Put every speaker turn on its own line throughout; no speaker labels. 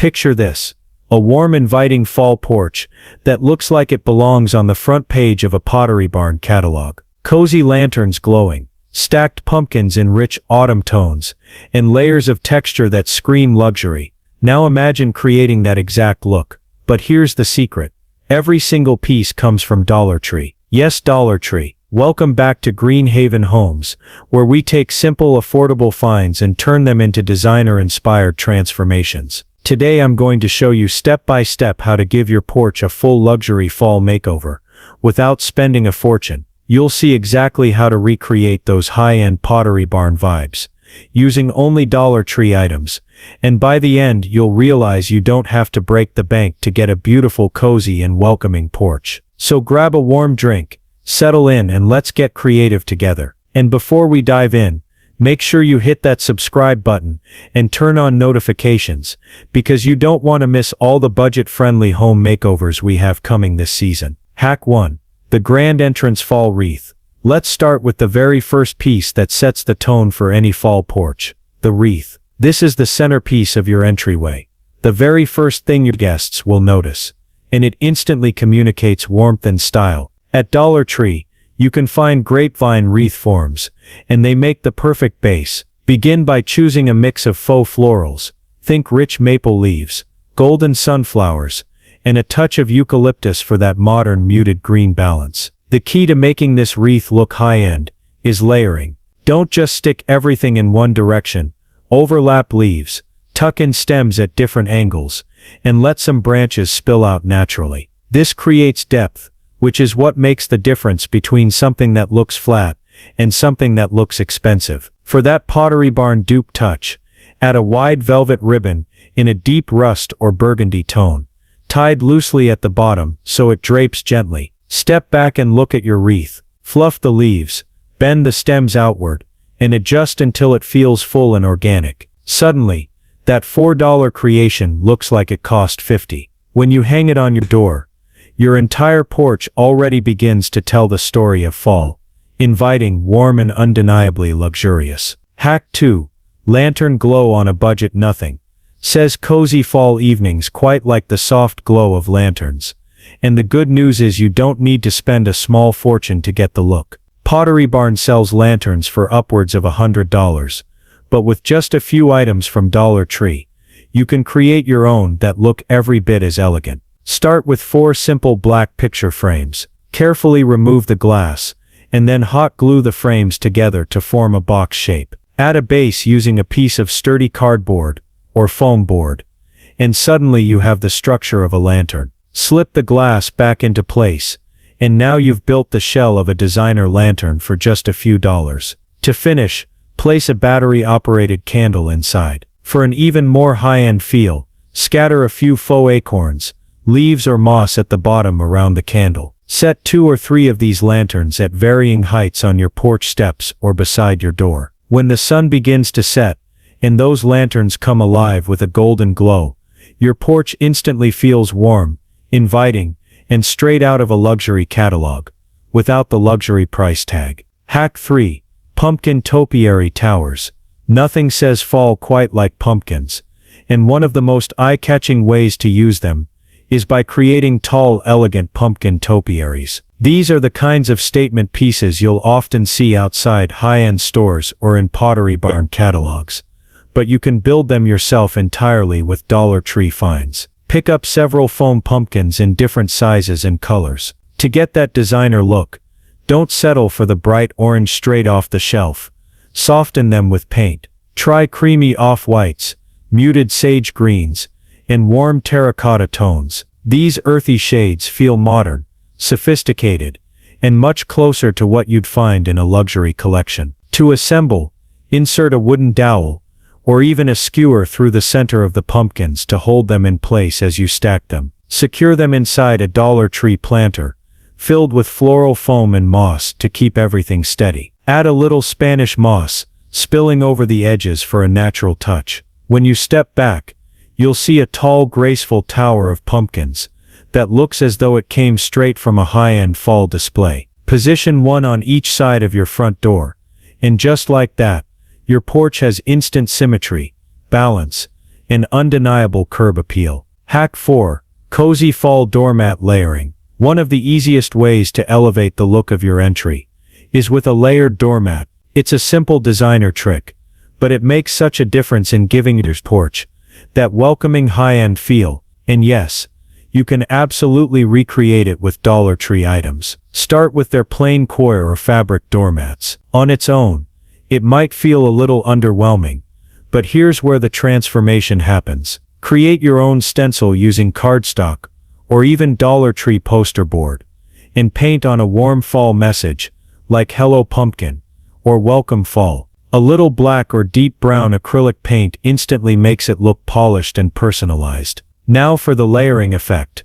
Picture this. A warm, inviting fall porch that looks like it belongs on the front page of a Pottery Barn catalog. Cozy lanterns glowing, stacked pumpkins in rich autumn tones, and layers of texture that scream luxury. Now imagine creating that exact look. But here's the secret. Every single piece comes from Dollar Tree. Yes, Dollar Tree. Welcome back to Green Haven Homes, where we take simple, affordable finds and turn them into designer-inspired transformations. Today I'm going to show you step by step how to give your porch a full luxury fall makeover, without spending a fortune. You'll see exactly how to recreate those high-end Pottery Barn vibes, using only Dollar Tree items, and by the end you'll realize you don't have to break the bank to get a beautiful, cozy and welcoming porch. So grab a warm drink, settle in, and let's get creative together. And before we dive in, make sure you hit that subscribe button and turn on notifications, because you don't want to miss all the budget-friendly home makeovers we have coming this season. Hack 1. The Grand Entrance Fall Wreath. Let's start with the very first piece that sets the tone for any fall porch, the wreath. This is the centerpiece of your entryway, the very first thing your guests will notice, and it instantly communicates warmth and style. At Dollar Tree, you can find grapevine wreath forms, and they make the perfect base. Begin by choosing a mix of faux florals, think rich maple leaves, golden sunflowers, and a touch of eucalyptus for that modern muted green balance. The key to making this wreath look high-end is layering. Don't just stick everything in one direction. Overlap leaves, tuck in stems at different angles, and let some branches spill out naturally. This creates depth, which is what makes the difference between something that looks flat and something that looks expensive. For that Pottery Barn dupe touch, add a wide velvet ribbon in a deep rust or burgundy tone, tied loosely at the bottom so it drapes gently. Step back and look at your wreath. Fluff the leaves, bend the stems outward, and adjust until it feels full and organic. Suddenly, that $4 creation looks like it cost $50. When you hang it on your door, your entire porch already begins to tell the story of fall, inviting, warm and undeniably luxurious. Hack 2. Lantern glow on a budget. Nothing says cozy fall evenings quite like the soft glow of lanterns. And the good news is you don't need to spend a small fortune to get the look. Pottery Barn sells lanterns for upwards of $100, but with just a few items from Dollar Tree, you can create your own that look every bit as elegant. Start with 4 simple black picture frames. Carefully remove the glass, and then hot glue the frames together to form a box shape. Add a base using a piece of sturdy cardboard or foam board, and suddenly you have the structure of a lantern. Slip the glass back into place, and now you've built the shell of a designer lantern for just a few dollars. To finish, place a battery-operated candle inside. For an even more high-end feel, scatter a few faux acorns, leaves or moss at the bottom around the candle. Set 2 or 3 of these lanterns at varying heights on your porch steps or beside your door. When the sun begins to set, and those lanterns come alive with a golden glow, your porch instantly feels warm, inviting, and straight out of a luxury catalog, without the luxury price tag. Hack 3. Pumpkin topiary towers. Nothing says fall quite like pumpkins, and one of the most eye-catching ways to use them is by creating tall, elegant pumpkin topiaries. These are the kinds of statement pieces you'll often see outside high-end stores or in Pottery Barn catalogs, but you can build them yourself entirely with Dollar Tree finds. Pick up several foam pumpkins in different sizes and colors. To get that designer look, don't settle for the bright orange straight off the shelf. Soften them with paint. Try creamy off-whites, muted sage greens, and warm terracotta tones. These earthy shades feel modern, sophisticated, and much closer to what you'd find in a luxury collection. To assemble, insert a wooden dowel, or even a skewer through the center of the pumpkins to hold them in place as you stack them. Secure them inside a Dollar Tree planter, filled with floral foam and moss to keep everything steady. Add a little Spanish moss, spilling over the edges for a natural touch. When you step back, you'll see a tall, graceful tower of pumpkins that looks as though it came straight from a high-end fall display. Position one on each side of your front door, and just like that, your porch has instant symmetry, balance, and undeniable curb appeal. Hack 4. Cozy fall doormat layering. One of the easiest ways to elevate the look of your entry is with a layered doormat. It's a simple designer trick, but it makes such a difference in giving your porch that welcoming high-end feel. And yes, you can absolutely recreate it with Dollar Tree items. Start with their plain coir or fabric doormats. On its own, it might feel a little underwhelming, but here's where the transformation happens. Create your own stencil using cardstock or even Dollar Tree poster board, and paint on a warm fall message like Hello Pumpkin or Welcome Fall. A little black or deep brown acrylic paint instantly makes it look polished and personalized. Now for the layering effect.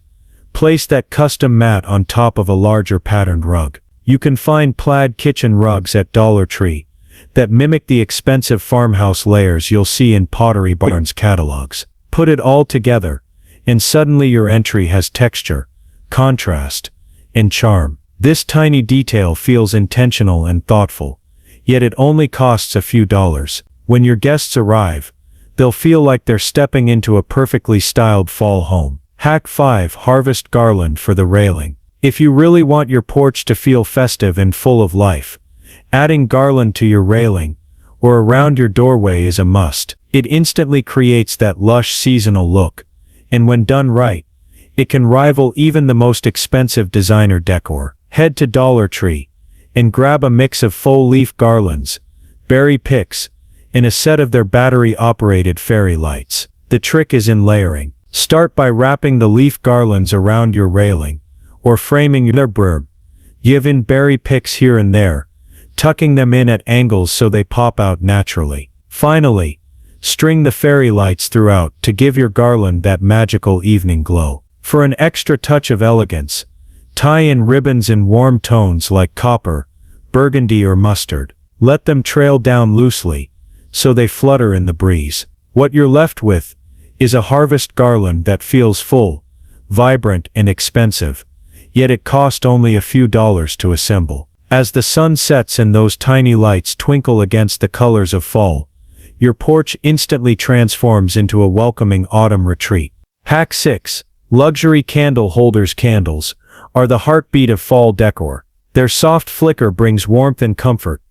Place that custom mat on top of a larger patterned rug. You can find plaid kitchen rugs at Dollar Tree that mimic the expensive farmhouse layers you'll see in Pottery Barn's catalogs. Put it all together, and suddenly your entry has texture, contrast, and charm. This tiny detail feels intentional and thoughtful, yet it only costs a few dollars. When your guests arrive, they'll feel like they're stepping into a perfectly styled fall home. Hack 5. Harvest garland for the railing. If you really want your porch to feel festive and full of life, adding garland to your railing or around your doorway is a must. It instantly creates that lush seasonal look, and when done right, it can rival even the most expensive designer decor. Head to Dollar Tree and grab a mix of faux leaf garlands, berry picks, and a set of their battery-operated fairy lights. The trick is in layering. Start by wrapping the leaf garlands around your railing, or framing your berb. Give in berry picks here and there, tucking them in at angles so they pop out naturally. Finally, string the fairy lights throughout to give your garland that magical evening glow. For an extra touch of elegance, tie in ribbons in warm tones like copper, burgundy or mustard. Let them trail down loosely, so they flutter in the breeze. What you're left with is a harvest garland that feels full, vibrant and expensive, yet it cost only a few dollars to assemble. As the sun sets and those tiny lights twinkle against the colors of fall, your porch instantly transforms into a welcoming autumn retreat. Hack 6. Luxury candle holders. Candles are the heartbeat of fall decor. Their soft flicker brings warmth and comfort,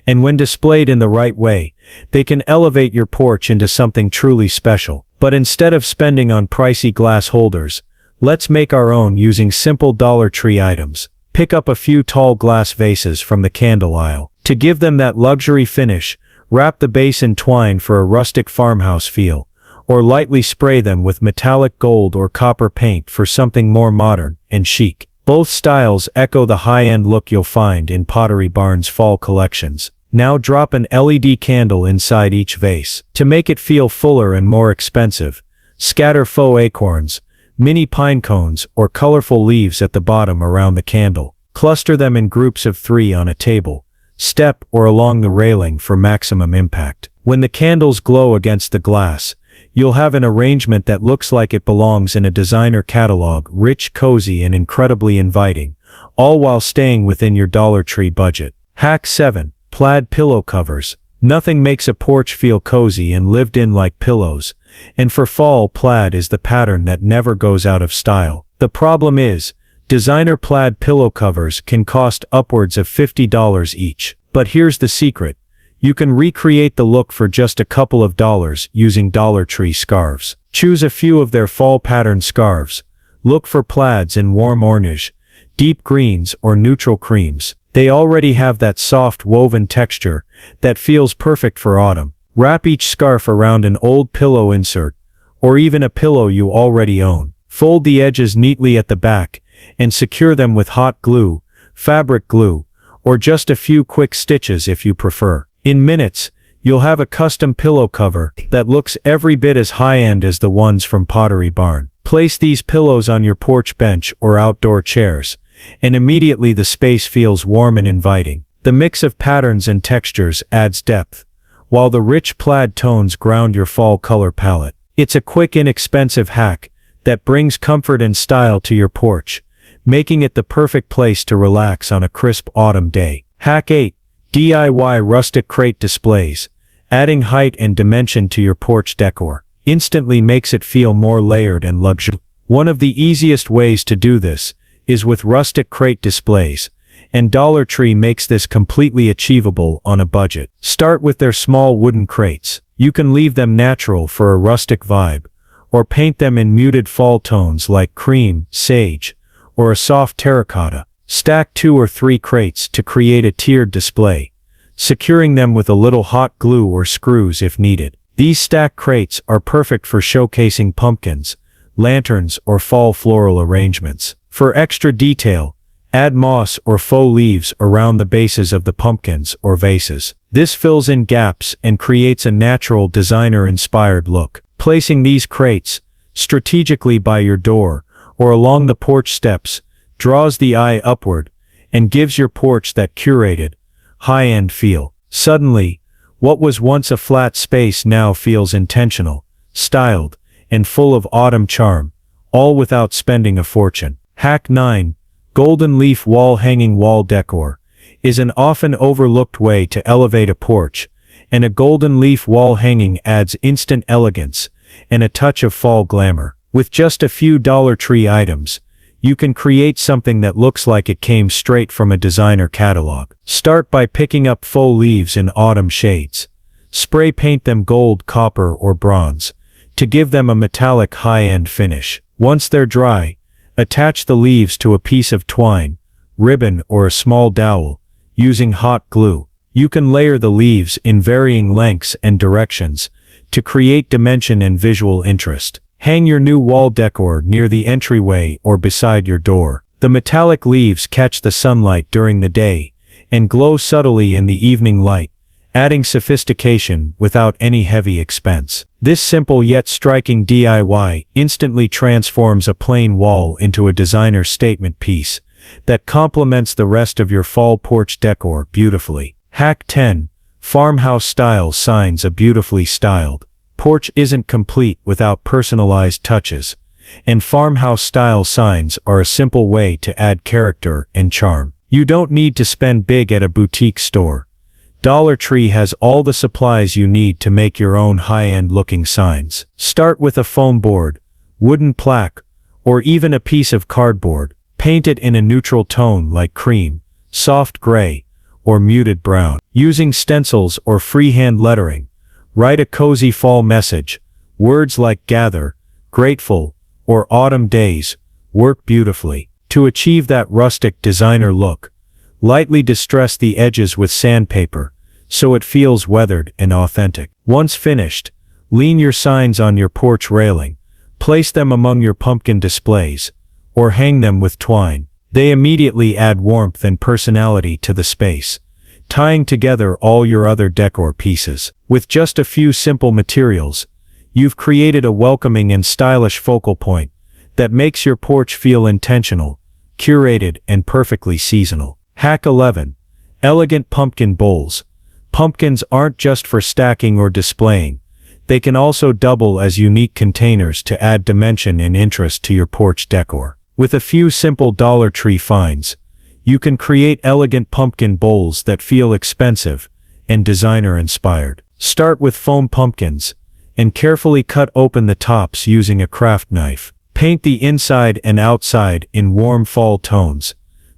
and when displayed in the right way, they can elevate your porch into something truly special. But instead of spending on pricey glass holders, let's make our own using simple Dollar Tree items. Pick up a few tall glass vases from the candle aisle. To give them that luxury finish, wrap the base in twine for a rustic farmhouse feel, or lightly spray them with metallic gold or copper paint for something more modern and chic. Both styles echo the high-end look you'll find in Pottery Barn's fall collections. Now drop an LED candle inside each vase. To make it feel fuller and more expensive, scatter faux acorns, mini pine cones, or colorful leaves at the bottom around the candle. Cluster them in groups of 3 on a table, step, or along the railing for maximum impact. When the candles glow against the glass, you'll have an arrangement that looks like it belongs in a designer catalog, rich, cozy, and incredibly inviting, all while staying within your Dollar Tree budget. Hack 7. Plaid pillow covers. Nothing makes a porch feel cozy and lived in like pillows, and for fall, plaid is the pattern that never goes out of style. The problem is, designer plaid pillow covers can cost upwards of $50 each. But here's the secret. You can recreate the look for just a couple of dollars using Dollar Tree scarves. Choose a few of their fall pattern scarves. Look for plaids in warm orange, deep greens, or neutral creams. They already have that soft woven texture that feels perfect for autumn. Wrap each scarf around an old pillow insert, or even a pillow you already own. Fold the edges neatly at the back, and secure them with hot glue, fabric glue, or just a few quick stitches if you prefer. In minutes, you'll have a custom pillow cover that looks every bit as high-end as the ones from Pottery Barn. Place these pillows on your porch bench or outdoor chairs, and immediately the space feels warm and inviting. The mix of patterns and textures adds depth, while the rich plaid tones ground your fall color palette. It's a quick, inexpensive hack that brings comfort and style to your porch, making it the perfect place to relax on a crisp autumn day. Hack 8. DIY rustic crate displays, adding height and dimension to your porch decor. instantly makes it feel more layered and luxurious. One of the easiest ways to do this is with rustic crate displays, and Dollar Tree makes this completely achievable on a budget. Start with their small wooden crates. You can leave them natural for a rustic vibe, or paint them in muted fall tones like cream, sage, or a soft terracotta. Stack 2 or 3 crates to create a tiered display, securing them with a little hot glue or screws if needed. These stacked crates are perfect for showcasing pumpkins, lanterns, or fall floral arrangements. For extra detail, add moss or faux leaves around the bases of the pumpkins or vases. This fills in gaps and creates a natural designer-inspired look. Placing these crates strategically by your door or along the porch steps draws the eye upward and gives your porch that curated, high-end feel. Suddenly, what was once a flat space now feels intentional, styled, and full of autumn charm, all without spending a fortune. Hack 9. Golden leaf wall hanging. Wall decor is an often overlooked way to elevate a porch, and a golden leaf wall hanging adds instant elegance and a touch of fall glamour. With just a few Dollar Tree items, you can create something that looks like it came straight from a designer catalog. Start by picking up faux leaves in autumn shades. Spray paint them gold, copper, or bronze to give them a metallic high-end finish. Once they're dry, attach the leaves to a piece of twine, ribbon, or a small dowel, using hot glue. You can layer the leaves in varying lengths and directions to create dimension and visual interest. Hang your new wall decor near the entryway or beside your door. The metallic leaves catch the sunlight during the day and glow subtly in the evening light, adding sophistication without any heavy expense. This simple yet striking DIY instantly transforms a plain wall into a designer statement piece that complements the rest of your fall porch decor beautifully. Hack 10. Farmhouse style signs. A beautifully styled porch isn't complete without personalized touches, and farmhouse style signs are a simple way to add character and charm. You don't need to spend big at a boutique store. Dollar Tree has all the supplies you need to make your own high-end looking signs. Start with a foam board, wooden plaque, or even a piece of cardboard. Paint it in a neutral tone like cream, soft gray, or muted brown. Using stencils or freehand lettering, write a cozy fall message. Words like gather, grateful, or autumn days work beautifully. To achieve that rustic designer look, lightly distress the edges with sandpaper so it feels weathered and authentic. Once finished, lean your signs on your porch railing, place them among your pumpkin displays, or hang them with twine. They immediately add warmth and personality to the space, tying together all your other decor pieces. With just a few simple materials, you've created a welcoming and stylish focal point that makes your porch feel intentional, curated, and perfectly seasonal. Hack 11. Elegant pumpkin bowls. Pumpkins aren't just for stacking or displaying. They can also double as unique containers to add dimension and interest to your porch decor. With a few simple Dollar Tree finds, you can create elegant pumpkin bowls that feel expensive and designer-inspired. Start with foam pumpkins, and carefully cut open the tops using a craft knife. Paint the inside and outside in warm fall tones,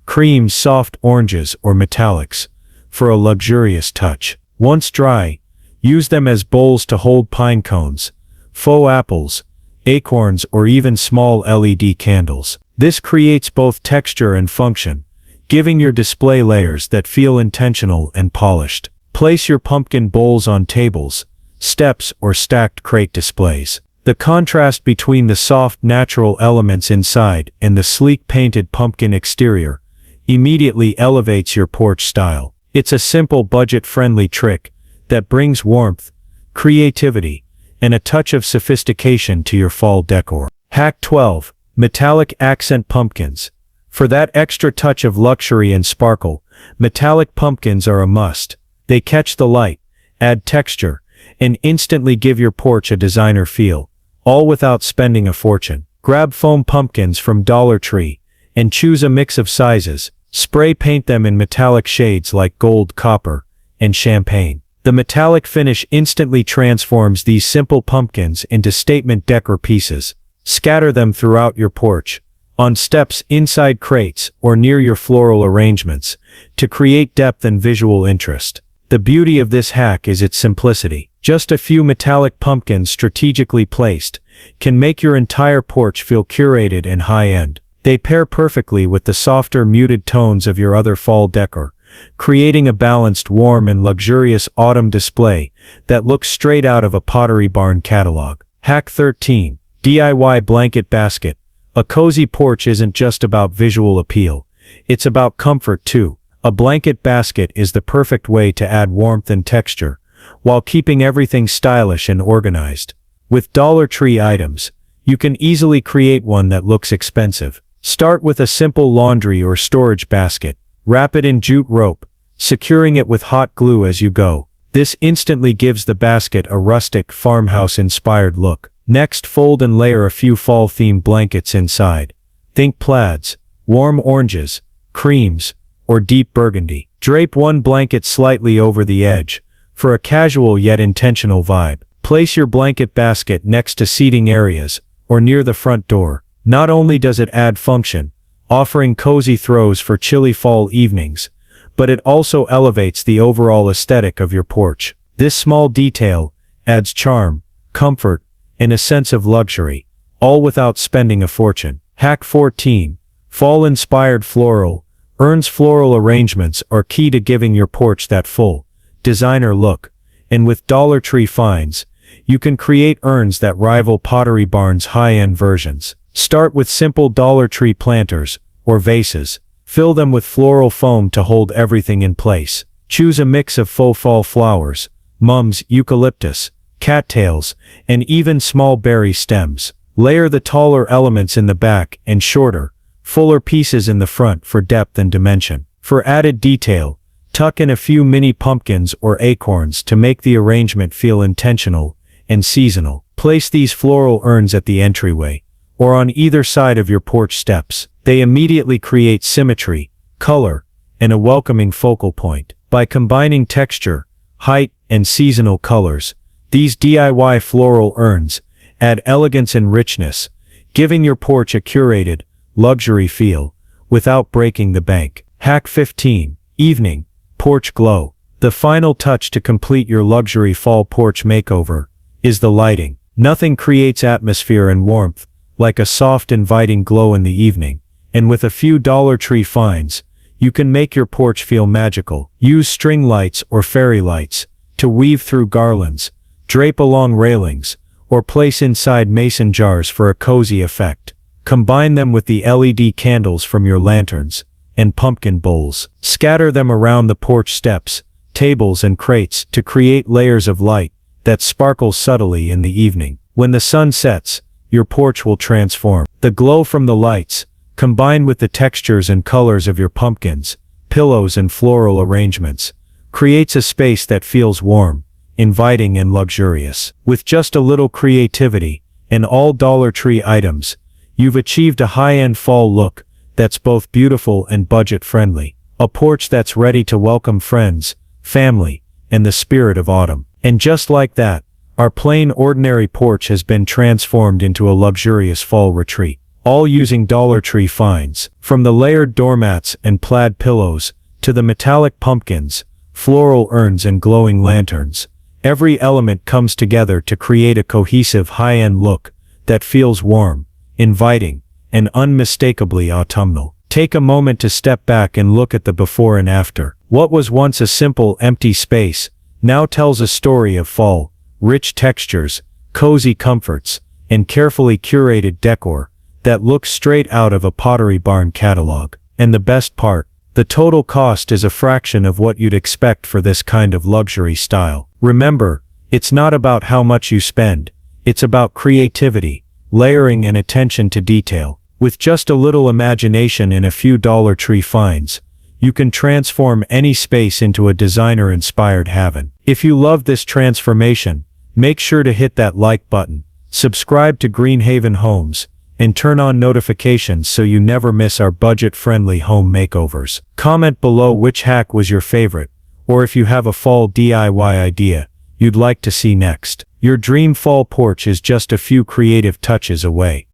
creams, soft oranges, or metallics, for a luxurious touch. Once dry, use them as bowls to hold pine cones, faux apples, acorns, or even small LED candles. This creates both texture and function, giving your display layers that feel intentional and polished. Place your pumpkin bowls on tables, steps, or stacked crate displays. The contrast between the soft natural elements inside and the sleek painted pumpkin exterior immediately elevates your porch style. It's a simple budget-friendly trick that brings warmth, creativity, and a touch of sophistication to your fall decor. Hack 12. Metallic accent pumpkins. For that extra touch of luxury and sparkle, metallic pumpkins are a must. They catch the light, add texture, and instantly give your porch a designer feel, all without spending a fortune. Grab foam pumpkins from Dollar Tree and choose a mix of sizes. Spray paint them in metallic shades like gold, copper, and champagne. The metallic finish instantly transforms these simple pumpkins into statement decor pieces. Scatter them throughout your porch, on steps, inside crates, or near your floral arrangements, to create depth and visual interest. The beauty of this hack is its simplicity. Just a few metallic pumpkins strategically placed can make your entire porch feel curated and high-end. They pair perfectly with the softer, muted tones of your other fall decor, creating a balanced, warm, and luxurious autumn display that looks straight out of a Pottery Barn catalog. Hack 13. DIY Blanket Basket. A cozy porch isn't just about visual appeal. It's about comfort too. A blanket basket is the perfect way to add warmth and texture, while keeping everything stylish and organized. With Dollar Tree items, you can easily create one that looks expensive. Start with a simple laundry or storage basket. Wrap it in jute rope, securing it with hot glue as you go. This instantly gives the basket a rustic, farmhouse-inspired look. Next, fold and layer a few fall-themed blankets inside. Think plaids, warm oranges, creams, or deep burgundy. Drape one blanket slightly over the edge, for a casual yet intentional vibe. Place your blanket basket next to seating areas, or near the front door. Not only does it add function, offering cozy throws for chilly fall evenings, but it also elevates the overall aesthetic of your porch. This small detail adds charm, comfort, and a sense of luxury, all without spending a fortune. Hack 14. Fall-inspired floral. Urns. Floral arrangements are key to giving your porch that full, designer look, and with Dollar Tree finds, you can create urns that rival Pottery Barn's high-end versions. Start with simple Dollar Tree planters, or vases. Fill them with floral foam to hold everything in place. Choose a mix of faux fall flowers, mums, eucalyptus, cattails, and even small berry stems. Layer the taller elements in the back and shorter, fuller pieces in the front for depth and dimension. For added detail, tuck in a few mini pumpkins or acorns to make the arrangement feel intentional and seasonal. Place these floral urns at the entryway, or on either side of your porch steps. They immediately create symmetry, color, and a welcoming focal point. By combining texture, height, and seasonal colors, these DIY floral urns add elegance and richness, giving your porch a curated, luxury feel, without breaking the bank. Hack 15. Evening porch glow. The final touch to complete your luxury fall porch makeover is the lighting. Nothing creates atmosphere and warmth like a soft, inviting glow in the evening, and with a few Dollar Tree finds, you can make your porch feel magical. Use string lights or fairy lights to weave through garlands, drape along railings, or place inside mason jars for a cozy effect. Combine them with the LED candles from your lanterns and pumpkin bowls. Scatter them around the porch steps, tables, and crates to create layers of light that sparkle subtly in the evening. When the sun sets, your porch will transform. The glow from the lights, combined with the textures and colors of your pumpkins, pillows, and floral arrangements, creates a space that feels warm, inviting, and luxurious. With just a little creativity and all Dollar Tree items, you've achieved a high-end fall look that's both beautiful and budget-friendly. A porch that's ready to welcome friends, family, and the spirit of autumn. And just like that, our plain ordinary porch has been transformed into a luxurious fall retreat, all using Dollar Tree finds. From the layered doormats and plaid pillows, to the metallic pumpkins, floral urns, and glowing lanterns, every element comes together to create a cohesive high-end look that feels warm, inviting, and unmistakably autumnal. Take a moment to step back and look at the before and after. What was once a simple, empty space now tells a story of fall, rich textures, cozy comforts, and carefully curated decor that looks straight out of a Pottery Barn catalog. And the best part, the total cost is a fraction of what you'd expect for this kind of luxury style. Remember, it's not about how much you spend, it's about creativity, layering, and attention to detail. With just a little imagination and a few Dollar Tree finds, you can transform any space into a designer-inspired haven. If you love this transformation, make sure to hit that like button, subscribe to Greenhaven Homes, and turn on notifications so you never miss our budget-friendly home makeovers. Comment below which hack was your favorite, or if you have a fall DIY idea you'd like to see next. Your dream fall porch is just a few creative touches away.